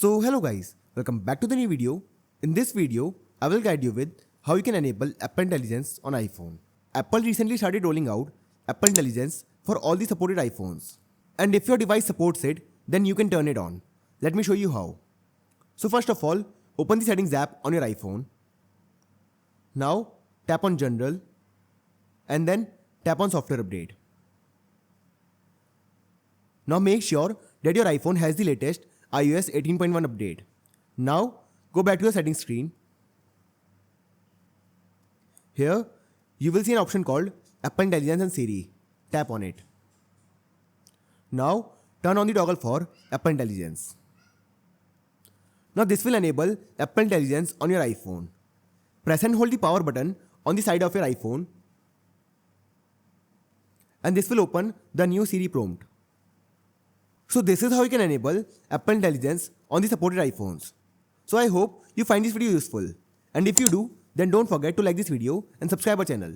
So hello guys, welcome back to the new video. In this video, I will guide you with how you can enable Apple Intelligence on iPhone. Apple recently started rolling out Apple Intelligence for all the supported iPhones. And if your device supports it, then you can turn it on. Let me show you how. So first of all, open the settings app on your iPhone. Now tap on General and then tap on Software Update. Now make sure that your iPhone has the latest iOS 18.1 update. Now go back to the settings screen. Here you will see an option called Apple Intelligence and Siri. Tap on it. Now turn on the toggle for Apple Intelligence. Now this will enable Apple Intelligence on your iPhone. Press and hold the power button on the side of your iPhone and this will open the new Siri prompt. So this is how you can enable Apple Intelligence on the supported iPhones. So I hope you find this video useful. And if you do, then don't forget to like this video and subscribe our channel.